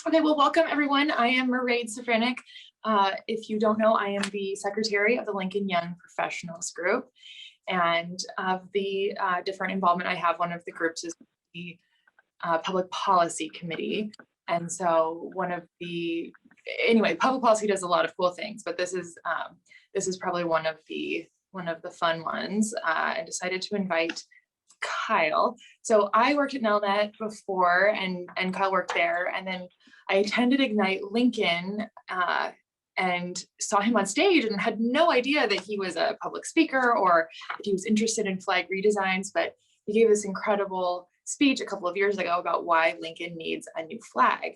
Okay, well, welcome everyone. I am Mairead Safranek. If you don't know, I am the secretary of the Lincoln Young Professionals Group. And of the different involvement I have, one of the groups is the Public Policy Committee. And so anyway, public policy does a lot of cool things, but this is probably one of the fun ones. I decided to invite Keil. So I worked at Nelnet before, and Keil worked there, and then I attended Ignite Lincoln and saw him on stage and had no idea that he was a public speaker or if he was interested in flag redesigns, but he gave this incredible speech a couple of years ago about why Lincoln needs a new flag.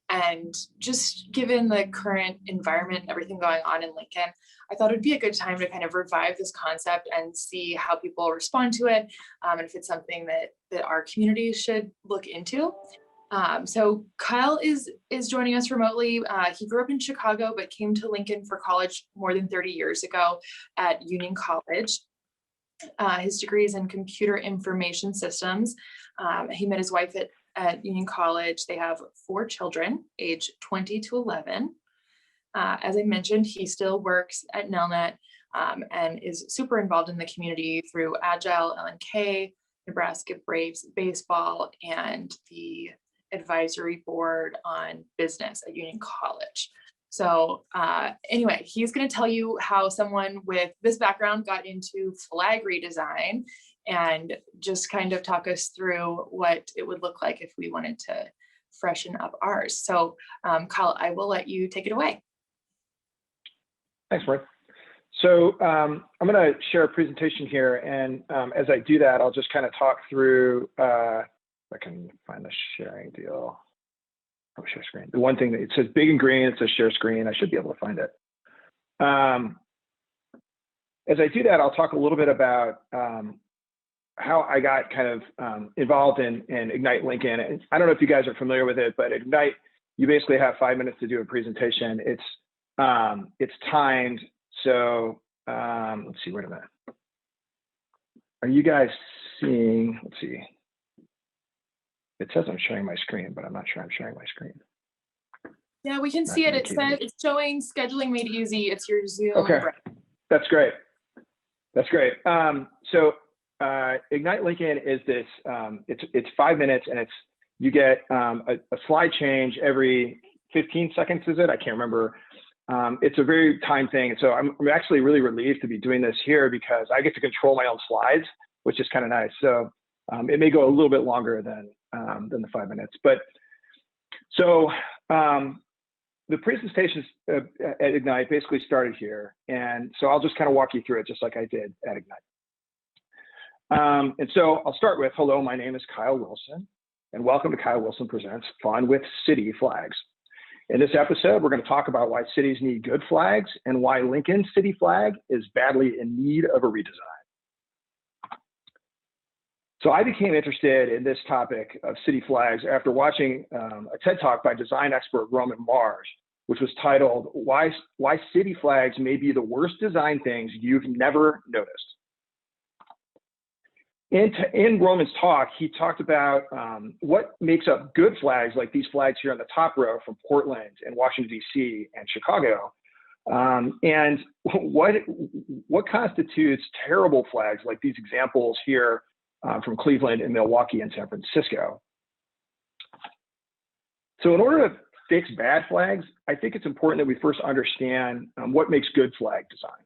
And just given the current environment and everything going on in Lincoln, I thought it'd be a good time to kind of revive this concept and see how people respond to it, and if it's something that our community should look into. So Keil is joining us remotely. He grew up in Chicago, but came to Lincoln for college more than 30 years ago at Union College. His degree is in computer information systems. He met his wife at Union College. They have 4 children, age 20 to 11. As I mentioned, he still works at Nelnet and is super involved in the community through Agile, LNK, Nebraska Braves baseball, and the advisory board on business at Union College. So anyway, he's going to tell you how someone with this background got into flag redesign and just kind of talk us through what it would look like if we wanted to freshen up ours. So Keil, I will let you take it away. Thanks, Mark. So I'm going to share a presentation here, and as I do that, I'll just kind of talk through, if I can find the sharing deal. Oh, share screen. The one thing that it says big and green, it says share screen. I should be able to find it. As I do that, I'll talk a little bit about how I got kind of involved in Ignite Lincoln. And I don't know if you guys are familiar with it, but Ignite, you basically have 5 minutes to do a presentation. It's timed. So let's see, wait a minute. Are you guys seeing, let's see. It says I'm sharing my screen, but I'm not sure I'm sharing my screen. Yeah, we can see it. It says it's showing scheduling made easy. It's your Zoom. Okay, that's great. That's great. So Ignite Lincoln is this, it's 5 minutes, and you get a slide change every 15 seconds, is it? I can't remember. It's a very timed thing. So I'm actually really relieved to be doing this here because I get to control my own slides, which is kind of nice. So it may go a little bit longer than the 5 minutes. But so the presentations at Ignite basically started here. And so I'll just kind of walk you through it just like I did at Ignite. And so I'll start with, hello, my name is Keil Wilson, and welcome to Keil Wilson Presents Fun with City Flags. In this episode, we're going to talk about why cities need good flags and why Lincoln's city flag is badly in need of a redesign. So I became interested in this topic of city flags after watching a TED Talk by design expert Roman Mars, which was titled, Why City Flags May Be the Worst Design Things You've Never Noticed. In Roman's talk, he talked about what makes up good flags, like these flags here on the top row from Portland and Washington, D.C. and Chicago, and what constitutes terrible flags, like these examples here from Cleveland and Milwaukee and San Francisco. So in order to fix bad flags, I think it's important that we first understand what makes good flag design.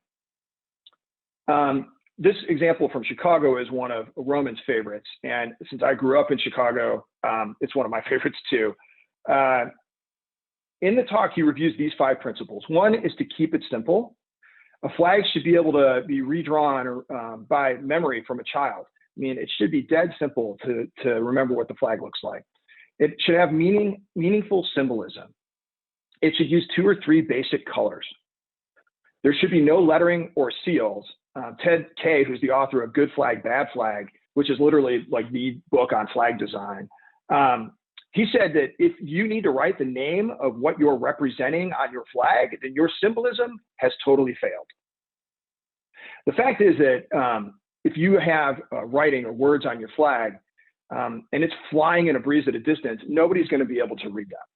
This example from Chicago is one of Roman's favorites. And since I grew up in Chicago, it's one of my favorites too. In the talk, he reviews these 5 principles. One is to keep it simple. A flag should be able to be redrawn by memory from a child. I mean, it should be dead simple to remember what the flag looks like. It should have meaningful symbolism. It should use 2 or 3 basic colors. There should be no lettering or seals. Ted Kay, who's the author of Good Flag, Bad Flag, which is literally like the book on flag design, he said that if you need to write the name of what you're representing on your flag, then your symbolism has totally failed. The fact is that if you have writing or words on your flag and it's flying in a breeze at a distance, nobody's going to be able to read that.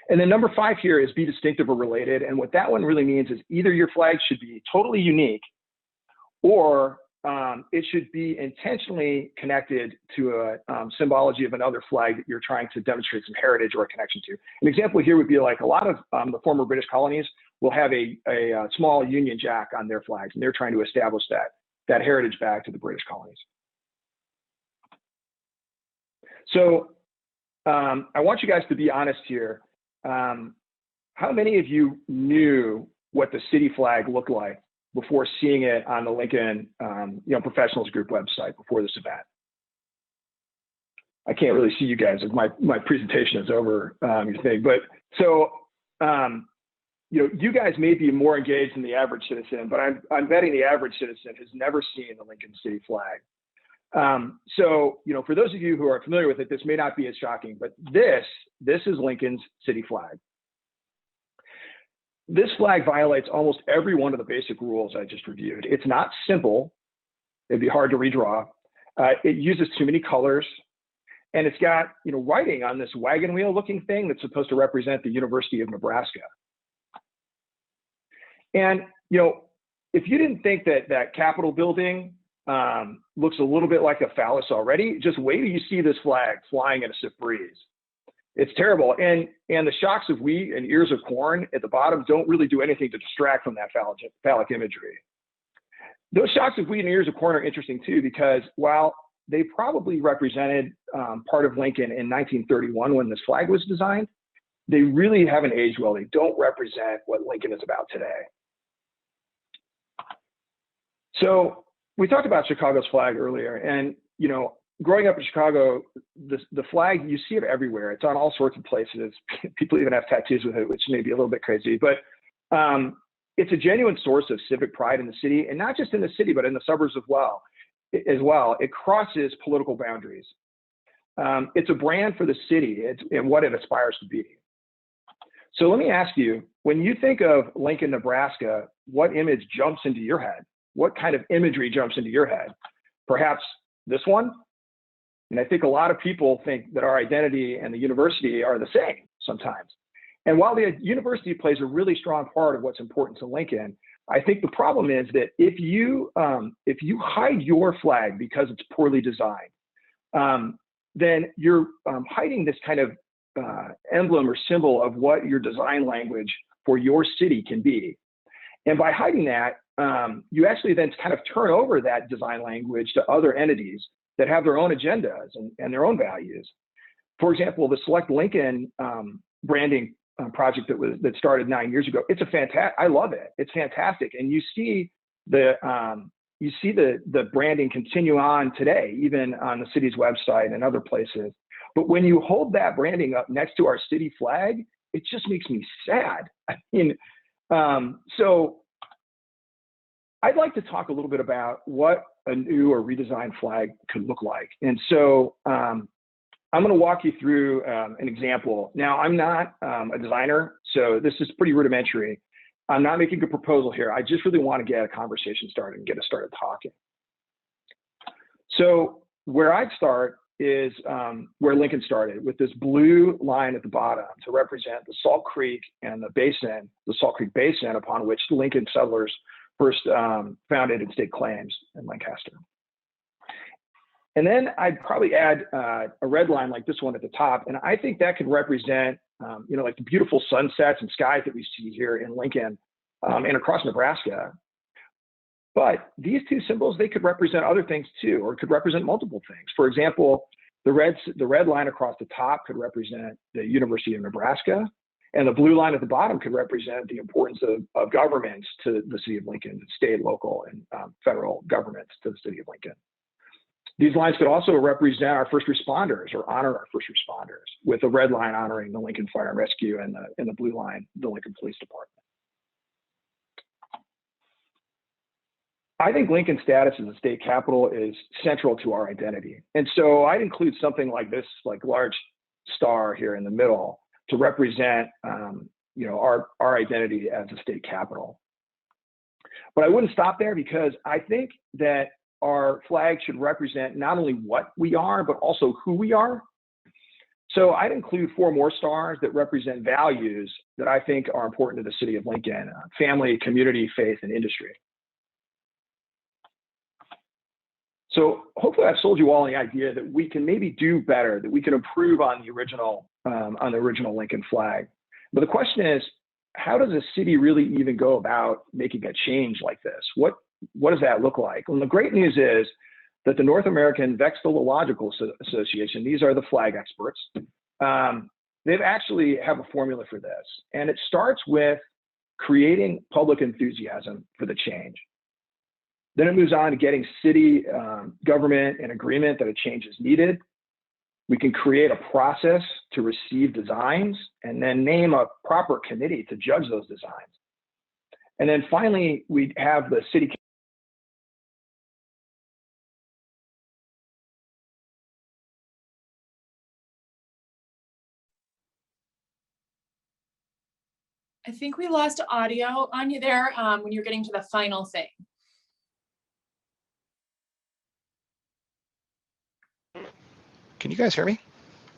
And then number 5 here is be distinctive or related. And what that one really means is either your flag should be totally unique, or it should be intentionally connected to a symbology of another flag that you're trying to demonstrate some heritage or a connection to. An example here would be like a lot of the former British colonies will have a small Union Jack on their flags, and they're trying to establish that heritage back to the British colonies. So I want you guys to be honest here. How many of you knew what the city flag looked like before seeing it on the Lincoln Professionals Group website before this event? I can't really see you guys as my presentation is over your thing, but so you guys may be more engaged than the average citizen, but I'm betting the average citizen has never seen the Lincoln city flag. So for those of you who are familiar with it, this may not be as shocking, but this is Lincoln's city flag. This flag violates almost every one of the basic rules I just reviewed. It's not simple. It'd be hard to redraw. It uses too many colors, and it's got writing on this wagon wheel looking thing that's supposed to represent the University of Nebraska. And if you didn't think that Capitol building looks a little bit like a phallus already, just wait till you see this flag flying in a stiff breeze. It's terrible. And the shocks of wheat and ears of corn at the bottom don't really do anything to distract from that phallic imagery. Those shocks of wheat and ears of corn are interesting too, because while they probably represented part of Lincoln in 1931 when this flag was designed, they really haven't aged well. They don't represent what Lincoln is about today. So we talked about Chicago's flag earlier, and growing up in Chicago, the flag, you see it everywhere. It's on all sorts of places. People even have tattoos with it, which may be a little bit crazy, but it's a genuine source of civic pride in the city, and not just in the city, but in the suburbs as well. It crosses political boundaries. It's a brand for the city and what it aspires to be. So let me ask you, when you think of Lincoln, Nebraska, what image jumps into your head? What kind of imagery jumps into your head? Perhaps this one? And I think a lot of people think that our identity and the university are the same sometimes. And while the university plays a really strong part of what's important to Lincoln, I think the problem is that if you hide your flag because it's poorly designed, then you're hiding this kind of emblem or symbol of what your design language for your city can be. And by hiding that, you actually then kind of turn over that design language to other entities that have their own agendas and their own values. For example, the Select Lincoln branding project that started 9 years ago, it's a fantastic. I love it. It's fantastic, and you see the branding continue on today, even on the city's website and other places. But when you hold that branding up next to our city flag, it just makes me sad. I mean, so I'd like to talk a little bit about what a new or redesigned flag could look like. And so I'm going to walk you through an example. Now, I'm not a designer, so this is pretty rudimentary. I'm not making a proposal here. I just really want to get a conversation started and get us started talking. So where I'd start is where Lincoln started, with this blue line at the bottom to represent the Salt Creek and the Salt Creek Basin, upon which Lincoln settlers first founded and staked claims in Lancaster. And then I'd probably add a red line like this one at the top, and I think that could represent, like the beautiful sunsets and skies that we see here in Lincoln and across Nebraska. But these two symbols, they could represent other things too, or could represent multiple things. For example, the red line across the top could represent the University of Nebraska, and the blue line at the bottom could represent the importance of governments to the city of Lincoln, state, local, and federal governments to the city of Lincoln. These lines could also represent our first responders or honor our first responders, with the red line honoring the Lincoln Fire and Rescue and the blue line, the Lincoln Police Department. I think Lincoln's status as a state capital is central to our identity. And so I'd include something like this, like large star here in the middle, to represent our identity as a state capital. But I wouldn't stop there, because I think that our flag should represent not only what we are, but also who we are. So I'd include 4 more stars that represent values that I think are important to the city of Lincoln: family, community, faith, and industry. So hopefully I've sold you all the idea that we can maybe do better, that we can improve on the original Lincoln flag. But the question is, how does a city really even go about making a change like this? What does that look like? Well, the great news is that the North American Vexillological Association, these are the flag experts, they've actually have a formula for this. And it starts with creating public enthusiasm for the change. Then it moves on to getting city government in agreement that a change is needed. We can create a process to receive designs and then name a proper committee to judge those designs. And then finally, we have the city. I think we lost audio on you there when you're getting to the final thing. Can you guys hear me?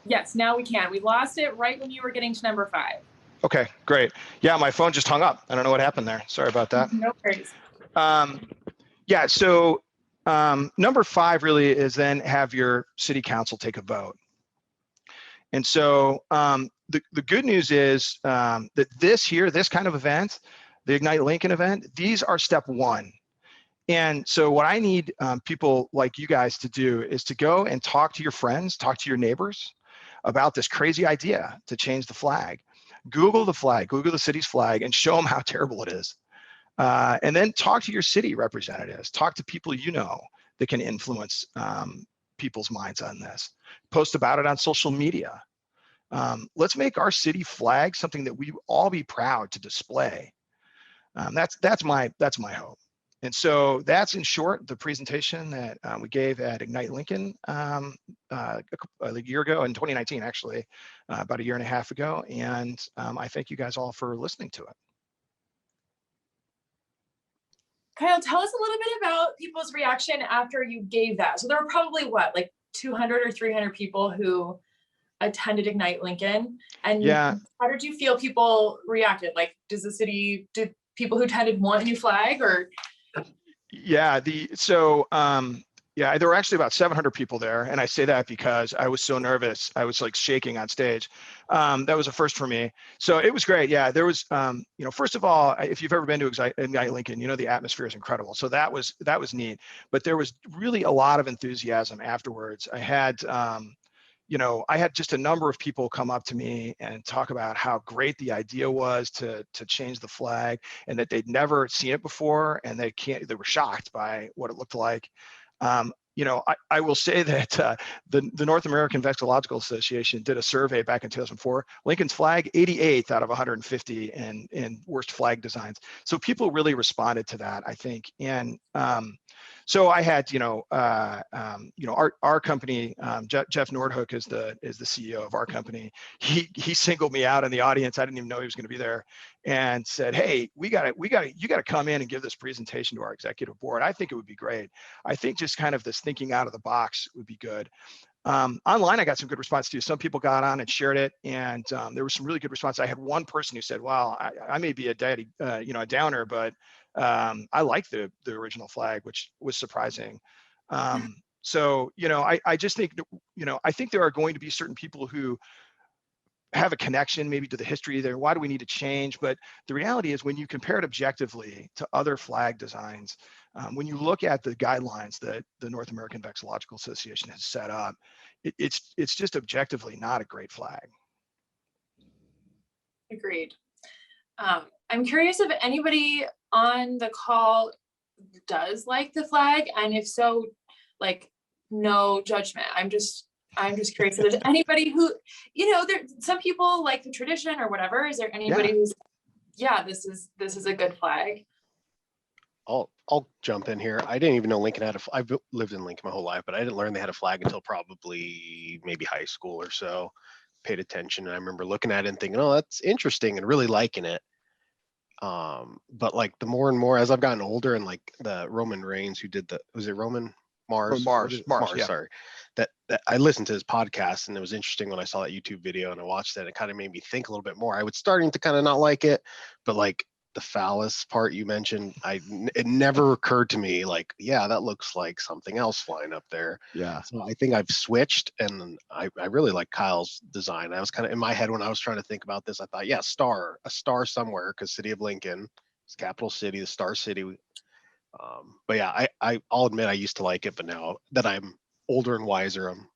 Yes, now we can. We lost it right when you were getting to number 5. Okay, great. Yeah, my phone just hung up. I don't know what happened there. Sorry about that. No worries. Yeah, so number 5 really is then have your city council take a vote. And so the good news is that this kind of event, the Ignite Lincoln event, these are step 1. And so what I need people like you guys to do is to go and talk to your friends, talk to your neighbors about this crazy idea to change the flag. Google the flag, Google the city's flag, and show them how terrible it is. And then talk to your city representatives, talk to people you know that can influence people's minds on this. Post about it on social media. Let's make our city flag something that we all be proud to display. That's my hope. And so that's in short the presentation that we gave at Ignite Lincoln a year ago in 2019, actually, about a year and a half ago. And I thank you guys all for listening to it. Keil, tell us a little bit about people's reaction after you gave that. So there were probably what, like 200 or 300 people who attended Ignite Lincoln. And yeah, how did you feel people reacted? Like, did people who attended want a new flag or? Yeah, there were actually about 700 people there. And I say that because I was so nervous. I was like shaking on stage. That was a first for me. So it was great. Yeah, there was, first of all, if you've ever been to Ignite Lincoln, the atmosphere is incredible. So that was neat. But there was really a lot of enthusiasm afterwards. I had just a number of people come up to me and talk about how great the idea was to change the flag, and that they'd never seen it before, and they were shocked by what it looked like. I will say that the North American Vexillological Association did a survey back in 2004. Lincoln's flag, 88th out of 150 in worst flag designs. So people really responded to that, I think. And so I had, our company, Jeff Nordhook is the CEO of our company. He singled me out in the audience. I didn't even know he was going to be there, and said, "Hey, you got to come in and give this presentation to our executive board. I think it would be great. I think just kind of this thinking out of the box would be good." Online, I got some good response too. Some people got on and shared it, and there was some really good response. I had one person who said, "Wow, I may be a downer, but I like the original flag," which was surprising. So, I just think, I think there are going to be certain people who have a connection maybe to the history there. Why do we need to change? But the reality is, when you compare it objectively to other flag designs, when you look at the guidelines that the North American Vexillological Association has set up, it's just objectively not a great flag. Agreed. I'm curious if anybody on the call does like the flag, and if so, like, no judgment. I'm just curious if there's anybody who, some people like the tradition or whatever. Is there anybody who's, this is a good flag? I'll jump in here. I didn't even know Lincoln had I've lived in Lincoln my whole life, but I didn't learn they had a flag until probably maybe high school or so. Paid attention, and I remember looking at it and thinking, "Oh, that's interesting," and really liking it. But like the more and more as I've gotten older, and like the Roman Reigns, who did was it Roman Mars. Mars, What is it? Mars, yeah. Sorry. That I listened to his podcast, and it was interesting when I saw that YouTube video and I watched it. It kind of made me think a little bit more. I was starting to kind of not like it, but like the phallus part you mentioned, it never occurred to me like, yeah, that looks like something else flying up there. Yeah. So I think I've switched, and I really like Keil's design. I was kind of in my head when I was trying to think about this. I thought, yeah, a star somewhere, because City of Lincoln, it's capital city, the Star City. But yeah, I'll admit I used to like it, but now that I'm older and wiser, I'm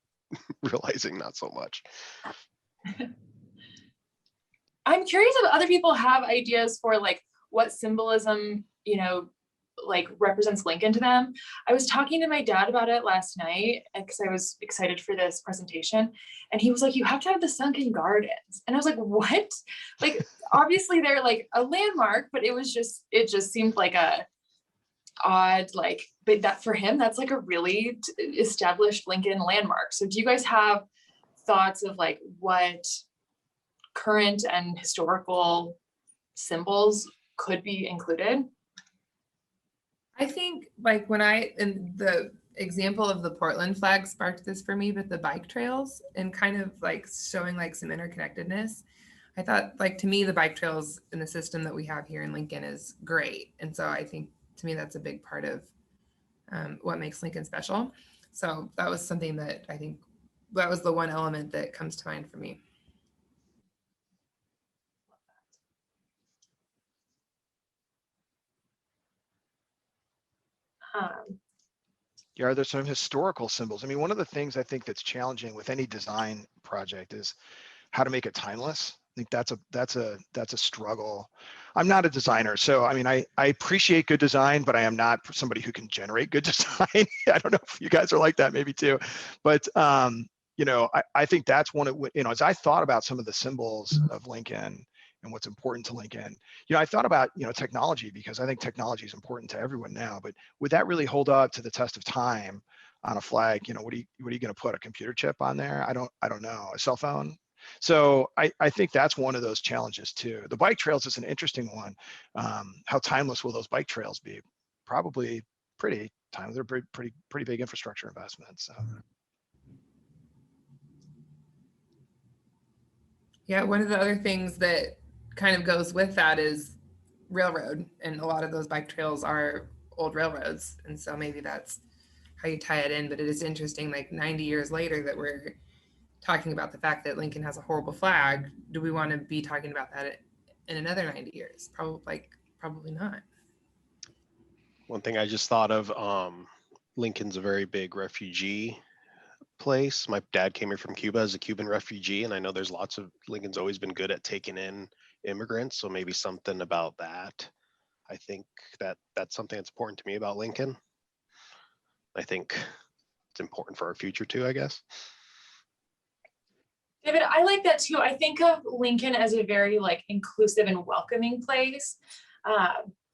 realizing not so much. I'm curious if other people have ideas for like what symbolism, you know, like represents Lincoln to them. I was talking to my dad about it last night because I was excited for this presentation, and he was like, you have to have the sunken gardens. And I was like, what? Like, obviously they're like a landmark, but it just seemed like a odd, like, but that for him, that's like a really established Lincoln landmark. So do you guys have thoughts of like what current and historical symbols could be included? I think like and the example of the Portland flag sparked this for me, but the bike trails and kind of like showing like some interconnectedness. I thought like, to me, the bike trails in the system that we have here in Lincoln is great. And so I think to me, that's a big part of what makes Lincoln special. So that was something that I think that was the one element that comes to mind for me. Yeah, are there some historical symbols? I mean, one of the things I think that's challenging with any design project is how to make it timeless. I think that's a struggle. I'm not a designer, so I mean, I appreciate good design, but I am not somebody who can generate good design. I don't know if you guys are like that, maybe too, but you know, I think that's one of, you know, as I thought about some of the symbols of Lincoln and what's important to Lincoln, you know, I thought about, you know, technology, because I think technology is important to everyone now, but would that really hold up to the test of time on a flag? You know, what are you going to put a computer chip on there? I don't know, a cell phone. So I think that's one of those challenges too. The bike trails is an interesting one. How timeless will those bike trails be? Probably pretty timeless. They're pretty big infrastructure investments. So. Yeah, one of the other things that kind of goes with that is railroad, and a lot of those bike trails are old railroads, and so maybe that's how you tie it in. But it is interesting, like 90 years later, that we're talking about the fact that Lincoln has a horrible flag. Do we want to be talking about that in another 90 years? Probably not. One thing I just thought of, Lincoln's a very big refugee place. My dad came here from Cuba as a Cuban refugee, and I know there's Lincoln's always been good at taking in immigrants, so maybe something about that. I think that's something that's important to me about Lincoln. I think it's important for our future too, I guess. David, I like that too. I think of Lincoln as a very like inclusive and welcoming place,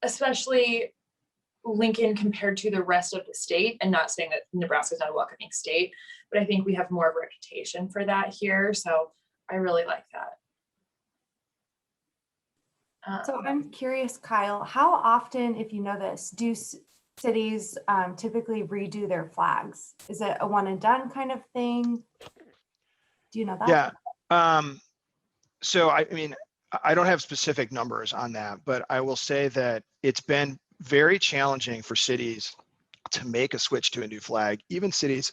especially Lincoln compared to the rest of the state. And not saying that Nebraska is not a welcoming state, but I think we have more of a reputation for that here. So I really like that. So I'm curious, Keil, how often, if you know this, do cities typically redo their flags? Is it a one and done kind of thing? Do you know that? Yeah. So I mean, I don't have specific numbers on that, but I will say that it's been very challenging for cities to make a switch to a new flag. Even cities,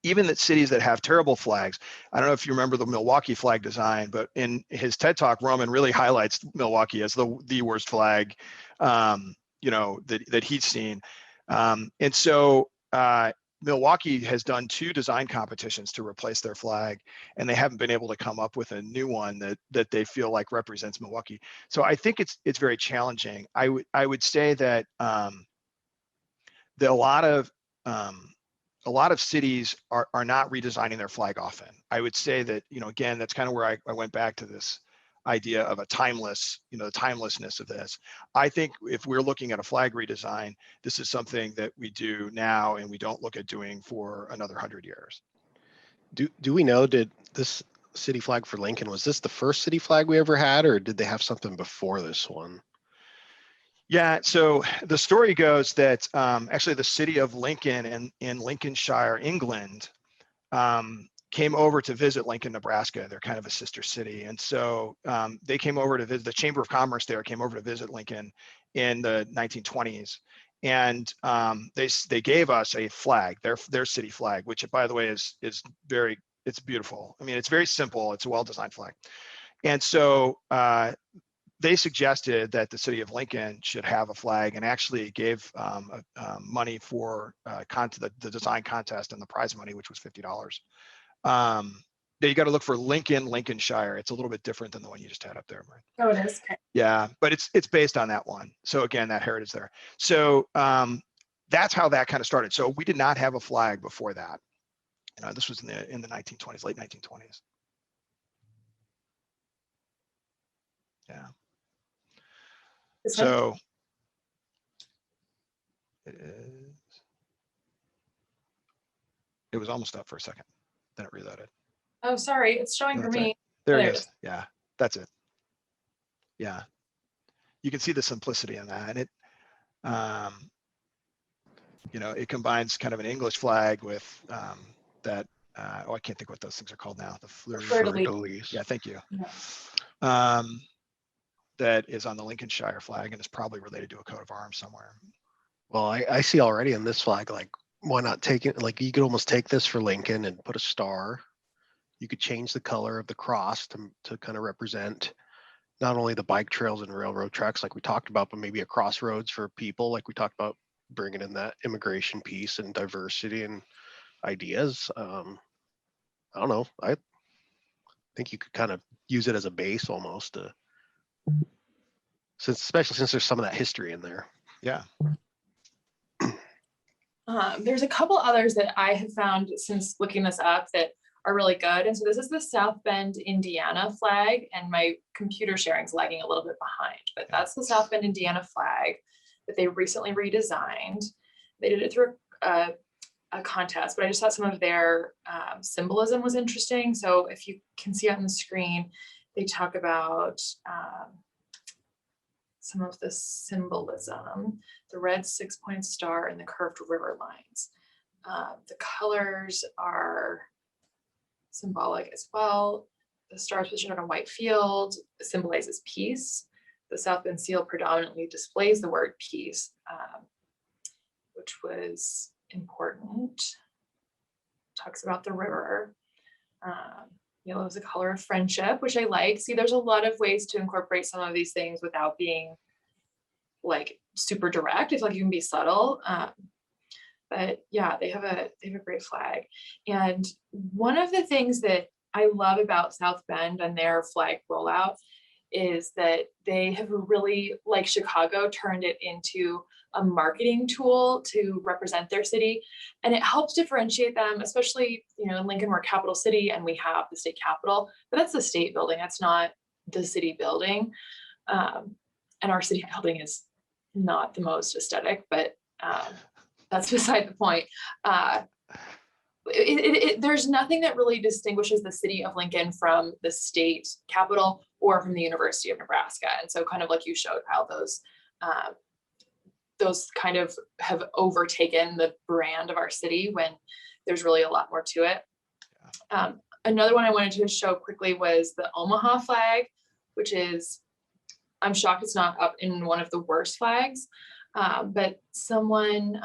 even the cities that have terrible flags. I don't know if you remember the Milwaukee flag design, but in his TED Talk, Roman really highlights Milwaukee as the worst flag, you know, that he's seen. And so Milwaukee has done 2 design competitions to replace their flag, and they haven't been able to come up with a new one that they feel like represents Milwaukee. So I think it's very challenging. I would say that a lot of cities are not redesigning their flag often. I would say that, you know, again, that's kind of where I went back to this idea of a timeless, you know, the timelessness of this. I think if we're looking at a flag redesign, this is something that we do now and we don't look at doing for another 100 years. Do we know, did this city flag for Lincoln, was this the first city flag we ever had, or did they have something before this one? Yeah, so the story goes that actually the city of Lincoln in Lincolnshire, England, came over to visit Lincoln, Nebraska. They're kind of a sister city. And so they came over to visit, the Chamber of Commerce there came over to visit Lincoln in the 1920s. And they gave us a flag, their city flag, which by the way is very, it's beautiful. I mean, it's very simple. It's a well-designed flag. And so they suggested that the city of Lincoln should have a flag, and actually gave money for the design contest and the prize money, which was $50. You got to look for Lincoln, Lincolnshire. It's a little bit different than the one you just had up there, Maureen. Oh, it is. Okay. Yeah, but it's based on that one. So again, that heritage there. So that's how that kind of started. So we did not have a flag before that. This was in the 1920s, late 1920s. Yeah. So it was almost up for a second, then it reloaded. Oh, sorry, it's showing for me. There it is. Yeah, that's it. Yeah, you can see the simplicity in that. And it, it combines kind of an English flag with that. I can't think what those things are called now. The fleur-de-lis. Yeah, thank you. Yeah. That is on the Lincolnshire flag and is probably related to a coat of arms somewhere. Well, I see already in this flag, like, why not take it? Like, you could almost take this for Lincoln and put a star. You could change the color of the cross to kind of represent not only the bike trails and railroad tracks like we talked about, but maybe a crossroads for people, like we talked about, bringing in that immigration piece and diversity and ideas. I don't know. I think you could kind of use it as a base almost, especially since there's some of that history in there. Yeah. There's a couple others that I have found since looking this up that are really good. And so this is the South Bend, Indiana flag, and my computer sharing is lagging a little bit behind, but that's the South Bend, Indiana flag that they recently redesigned. They did it through a contest, but I just thought some of their symbolism was interesting. So if you can see on the screen, they talk about some of the symbolism, the red 6-point star and the curved river lines. The colors are symbolic as well. The star is positioned on a white field, symbolizes peace. The South Bend seal predominantly displays the word peace, which was important. Talks about the river. Yellow is the color of friendship, which I like. See, there's a lot of ways to incorporate some of these things without being like super direct. I feel like you can be subtle. But yeah, they have a great flag. And one of the things that I love about South Bend and their flag rollout is that they have really, like Chicago, turned it into a marketing tool to represent their city. And it helps differentiate them, especially, in Lincoln, we're a capital city and we have the state capitol, but that's the state building. That's not the city building. And our city building is not the most aesthetic, but that's beside the point. There's nothing that really distinguishes the city of Lincoln from the state capitol or from the University of Nebraska. And so kind of like you showed how those kind of have overtaken the brand of our city when there's really a lot more to it. Another one I wanted to show quickly was the Omaha flag, which is, I'm shocked it's not up in one of the worst flags, but someone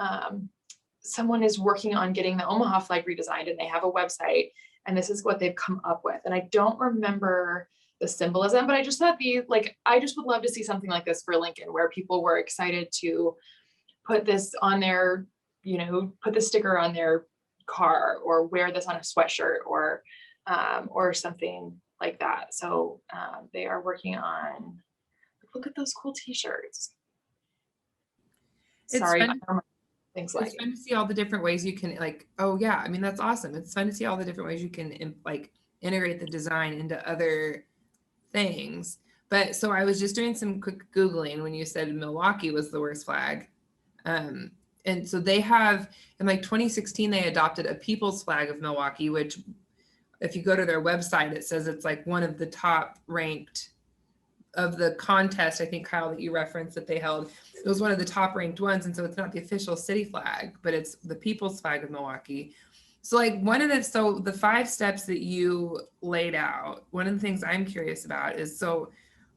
is working on getting the Omaha flag redesigned, and they have a website, and this is what they've come up with. And I don't remember the symbolism, but I just thought I just would love to see something like this for Lincoln, where people were excited to put this on their, put the sticker on their car or wear this on a sweatshirt or something like that. So they are working on, look at those cool t-shirts. Sorry. It's fun to see all the different ways you can oh yeah, I mean, that's awesome. It's fun to see all the different ways you can integrate the design into other things. But so I was just doing some quick Googling when you said Milwaukee was the worst flag. And so they have, in 2016, they adopted a people's flag of Milwaukee, which if you go to their website, it says it's one of the top ranked of the contest, I think, Kyle, that you referenced that they held, it was one of the top ranked ones. And so it's not the official city flag, but it's the people's flag of Milwaukee. So like so the 5 steps that you laid out, one of the things I'm curious about is, so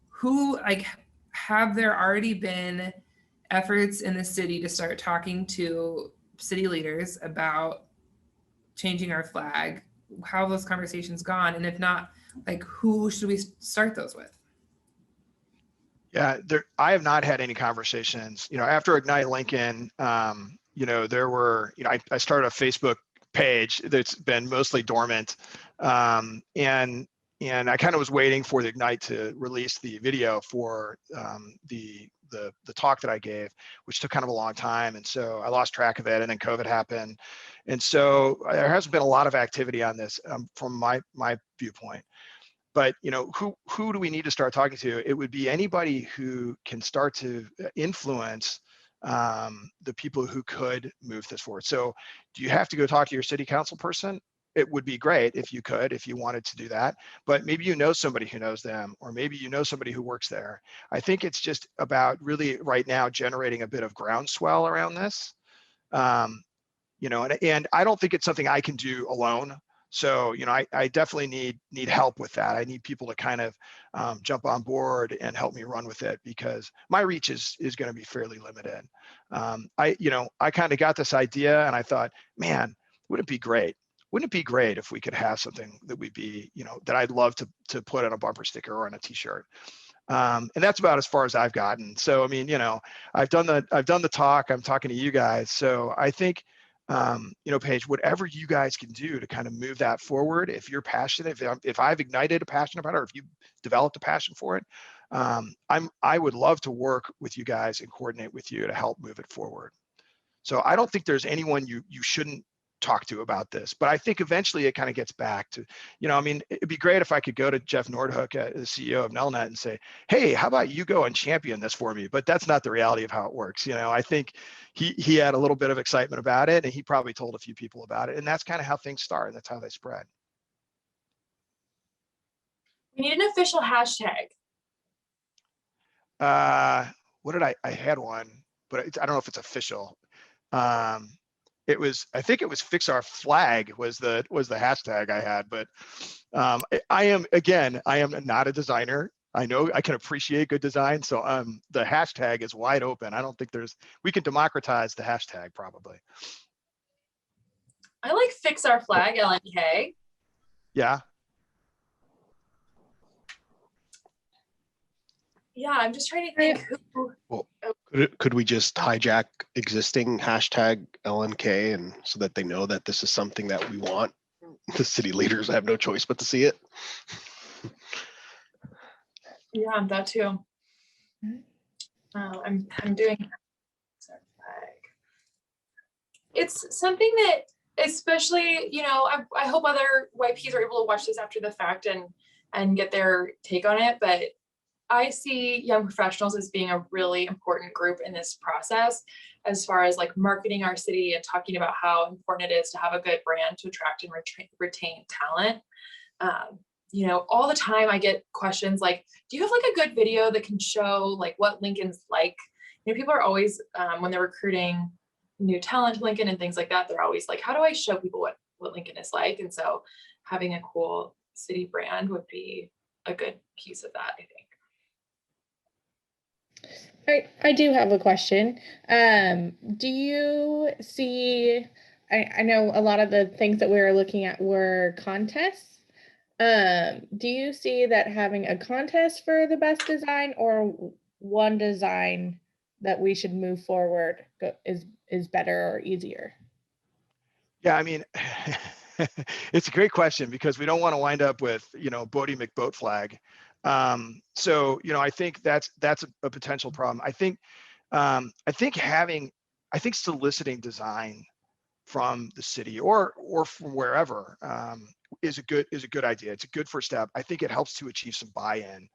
who, like, have there already been efforts in the city to start talking to city leaders about changing our flag? How have those conversations gone? And if not, like, who should we start those with? Yeah, I have not had any conversations. After Ignite Lincoln, there were, I started a Facebook page that's been mostly dormant, and I kind of was waiting for the Ignite to release the video for the talk that I gave, which took kind of a long time, and so I lost track of it, and then COVID happened, and so there hasn't been a lot of activity on this from my viewpoint. But who do we need to start talking to? It would be anybody who can start to influence the people who could move this forward. So do you have to go talk to your city council person? It would be great if you could, if you wanted to do that, but maybe you know somebody who knows them, or maybe you know somebody who works there. I think it's just about really right now generating a bit of groundswell around this. And I don't think it's something I can do alone. So, I definitely need help with that. I need people to kind of jump on board and help me run with it, because my reach is going to be fairly limited. I kind of got this idea and I thought, man, wouldn't it be great? Wouldn't it be great if we could have something that would be, that I'd love to put on a bumper sticker or on a t-shirt. And that's about as far as I've gotten. So, I mean, I've done the talk, I'm talking to you guys. So I think, Paige, whatever you guys can do to kind of move that forward, if you're passionate, if I've ignited a passion about it, or if you developed a passion for it, I would love to work with you guys and coordinate with you to help move it forward. So I don't think there's anyone you shouldn't talk to about this, but I think eventually it kind of gets back to, it'd be great if I could go to Jeff Nordhook, the CEO of Nelnet, and say, hey, how about you go and champion this for me? But that's not the reality of how it works. I think he had a little bit of excitement about it, and he probably told a few people about it, and that's kind of how things start, and that's how they spread. We need an official hashtag. What did I had one, but I don't know if it's official. I think it was Fix Our Flag was the hashtag I had, but I am not a designer. I know I can appreciate good design, so the hashtag is wide open. I don't think we can democratize the hashtag probably. I like Fix Our Flag, LNK. Yeah. Yeah, I'm just trying to think who. Well, could we just hijack existing hashtag LNK, and so that they know that this is something that we want? The city leaders have no choice but to see it. Yeah, that too. I'm doing. It's something that, especially, I hope other YPs are able to watch this after the fact and get their take on it, but I see young professionals as being a really important group in this process, as far as like marketing our city and talking about how important it is to have a good brand to attract and retain talent. All the time I get questions like, do you have like a good video that can show like what Lincoln's like? People are always, when they're recruiting new talent to Lincoln and things like that, they're always like, how do I show people what Lincoln is like? And so having a cool city brand would be a good piece of that, I think. I do have a question. Do you see, I know a lot of the things that we were looking at were contests. Do you see that having a contest for the best design, or one design that we should move forward is better or easier? Yeah, I mean, it's a great question, because we don't want to wind up with, Bodie McBoat flag. So, I think that's a potential problem. I think soliciting design from the city or from wherever is a good idea. It's a good first step. I think it helps to achieve some buy-in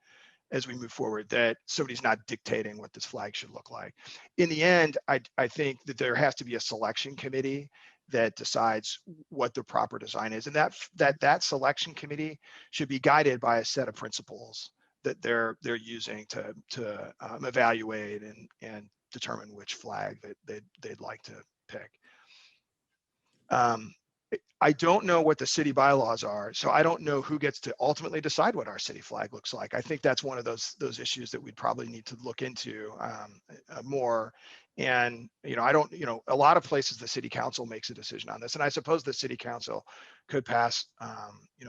as we move forward, that somebody's not dictating what this flag should look like. In the end, I think that there has to be a selection committee that decides what the proper design is, and that selection committee should be guided by a set of principles that they're using to evaluate and determine which flag that they'd like to pick. I don't know what the city bylaws are, so I don't know who gets to ultimately decide what our city flag looks like. I think that's one of those issues that we'd probably need to look into more. And I don't, a lot of places the city council makes a decision on this, and I suppose the city council could pass,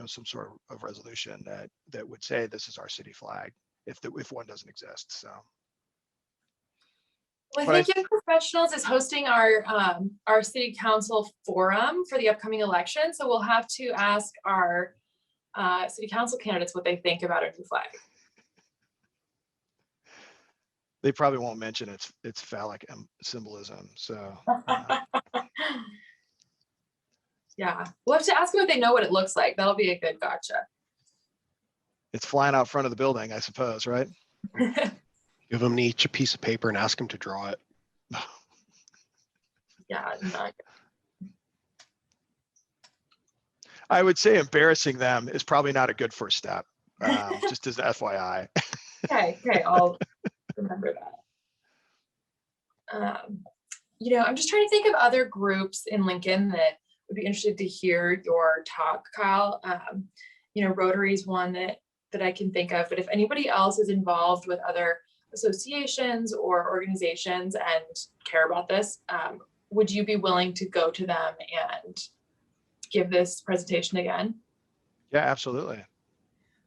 some sort of resolution that would say this is our city flag if one doesn't exist. So. Well, I think Young Professionals is hosting our city council forum for the upcoming election. So we'll have to ask our city council candidates what they think about our new flag. They probably won't mention its phallic symbolism. So. Yeah, we'll have to ask them if they know what it looks like. That'll be a good gotcha. It's flying out front of the building, I suppose, right? Give them each a piece of paper and ask them to draw it. Yeah, not good. I would say embarrassing them is probably not a good first step, just as an FYI. Okay, I'll remember that. I'm just trying to think of other groups in Lincoln that would be interested to hear your talk, Kyle. Rotary is one that I can think of, but if anybody else is involved with other associations or organizations and care about this, would you be willing to go to them and give this presentation again? Yeah, absolutely.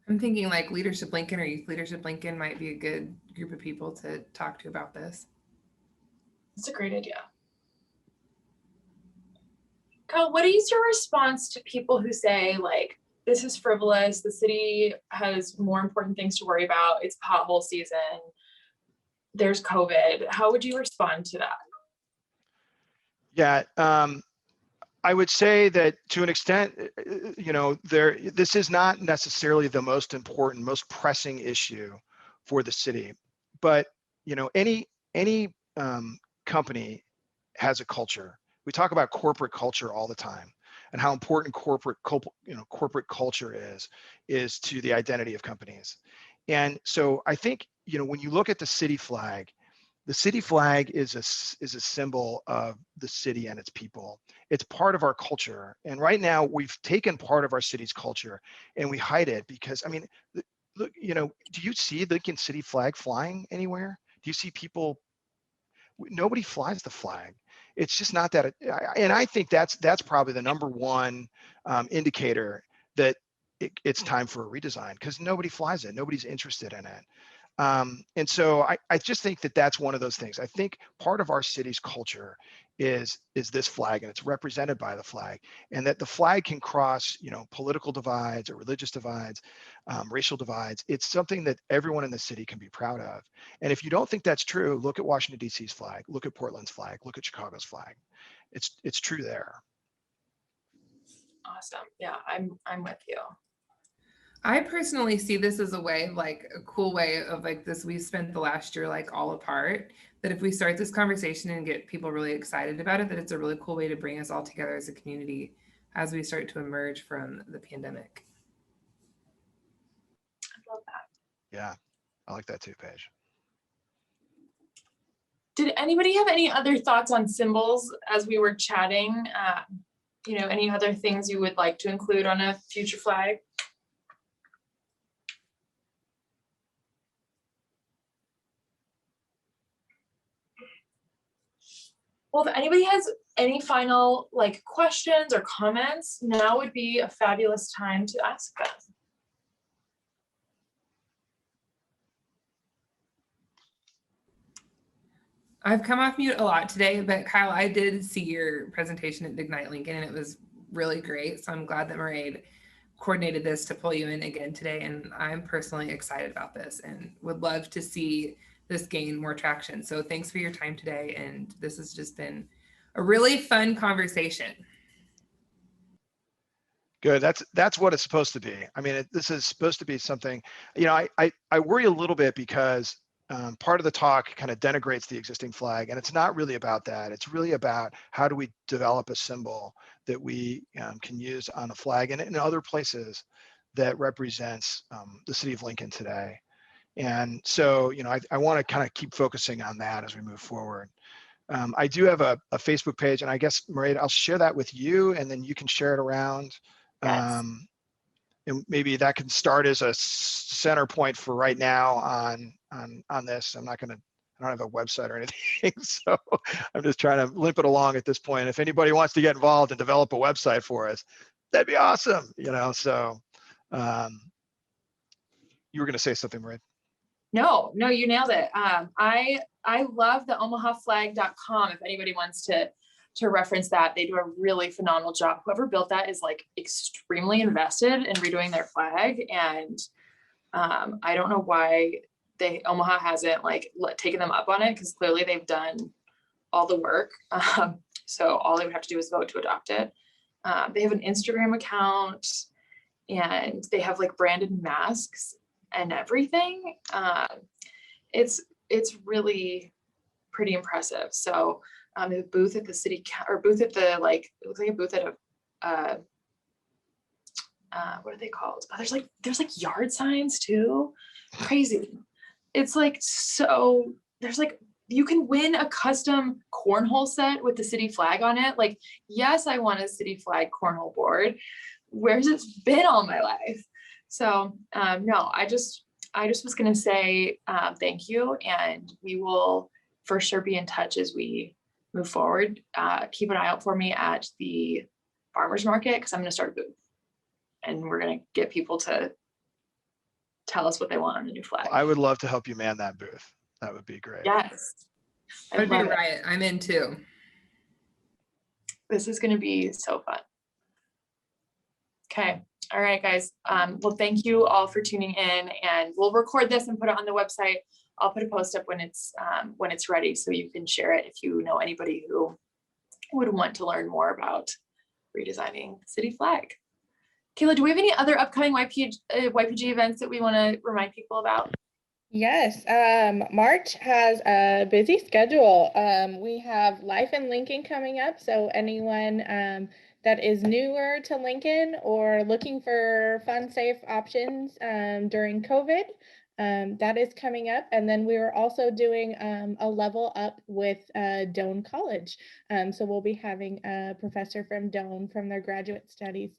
I'm thinking like Leadership Lincoln or Youth Leadership Lincoln might be a good group of people to talk to about this. That's a great idea. Kyle, what is your response to people who say, like, this is frivolous, the city has more important things to worry about, it's pothole season, there's COVID? How would you respond to that? Yeah, I would say that to an extent, this is not necessarily the most important, most pressing issue for the city, but any company has a culture. We talk about corporate culture all the time, and how important corporate culture is to the identity of companies. And so I think when you look at the city flag is a symbol of the city and its people. It's part of our culture. And right now we've taken part of our city's culture and we hide it because, look, do you see the Lincoln City flag flying anywhere? Do you see people? Nobody flies the flag. It's just not that. And I think that's probably the number one indicator that it's time for a redesign, because nobody flies it. Nobody's interested in it. And so I just think that that's one of those things. I think part of our city's culture is this flag, and it's represented by the flag, and that the flag can cross, political divides or religious divides, racial divides. It's something that everyone in the city can be proud of. And if you don't think that's true, look at Washington, D.C.'s flag, look at Portland's flag, look at Chicago's flag. It's true there. Awesome. Yeah, I'm with you. I personally see this as a way, like a cool way of like this. We spent the last year like all apart, that if we start this conversation and get people really excited about it, that it's a really cool way to bring us all together as a community as we start to emerge from the pandemic. I love that. Yeah, I like that too, Paige. Did anybody have any other thoughts on symbols as we were chatting? Any other things you would like to include on a future flag? Well, if anybody has any final questions or comments, now would be a fabulous time to ask them. I've come off mute a lot today, but Kyle, I did see your presentation at Ignite Lincoln and it was really great. So I'm glad that Mairead coordinated this to pull you in again today. And I'm personally excited about this and would love to see this gain more traction. So thanks for your time today. And this has just been a really fun conversation. Good. That's what it's supposed to be. This is supposed to be something, I worry a little bit because part of the talk kind of denigrates the existing flag, and it's not really about that. It's really about how do we develop a symbol that we can use on the flag and in other places that represents the city of Lincoln today. And so, I want to kind of keep focusing on that as we move forward. I do have a Facebook page, and I guess, Maria, I'll share that with you, and then you can share it around. Yes. And maybe that can start as a center point for right now on this. I don't have a website or anything, so I'm just trying to limp it along at this point. If anybody wants to get involved and develop a website for us, that'd be awesome. So you were going to say something, Maria? No, you nailed it. I love the omahaflag.com. If anybody wants to reference that, they do a really phenomenal job. Whoever built that is like extremely invested in redoing their flag. And I don't know why Omaha hasn't taken them up on it, because clearly they've done all the work. So all they would have to do is vote to adopt it. They have an Instagram account, and they have like branded masks and everything. It's really pretty impressive. So the booth at the city, or booth at the, it looks like a booth at a what are they called? Oh, there's like yard signs too. Crazy. It's like, so there's like, you can win a custom cornhole set with the city flag on it. Like, yes, I want a city flag cornhole board. Where's it been all my life? So no, I just was gonna say thank you, and we will for sure be in touch as we move forward. Keep an eye out for me at the farmers market, because I'm gonna start a booth, and we're gonna get people to tell us what they want on the new flag. I would love to help you man that booth. That would be great. Yes. That would be a riot. I'm in too. This is gonna be so fun. Okay. All right, guys. Well, thank you all for tuning in, and we'll record this and put it on the website. I'll put a post up when it's ready, so you can share it if you know anybody who would want to learn more about redesigning the city flag. Kayla, do we have any other upcoming YPG events that we want to remind people about? Yes, March has a busy schedule. We have Life in Lincoln coming up, so anyone that is newer to Lincoln or looking for fun, safe options during COVID, that is coming up. And then we are also doing a level up with Doane College. So we'll be having a professor from Doane from their graduate studies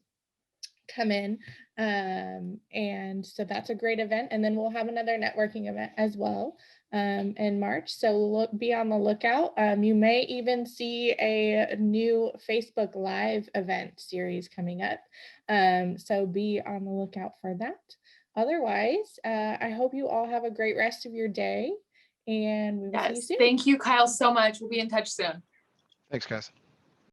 come in, and so that's a great event. And then we'll have another networking event as well in March, so be on the lookout. You may even see a new Facebook Live event series coming up, so be on the lookout for that. Otherwise, I hope you all have a great rest of your day, and we will see you soon. Thank you, Kyle, so much. We'll be in touch soon. Thanks, guys.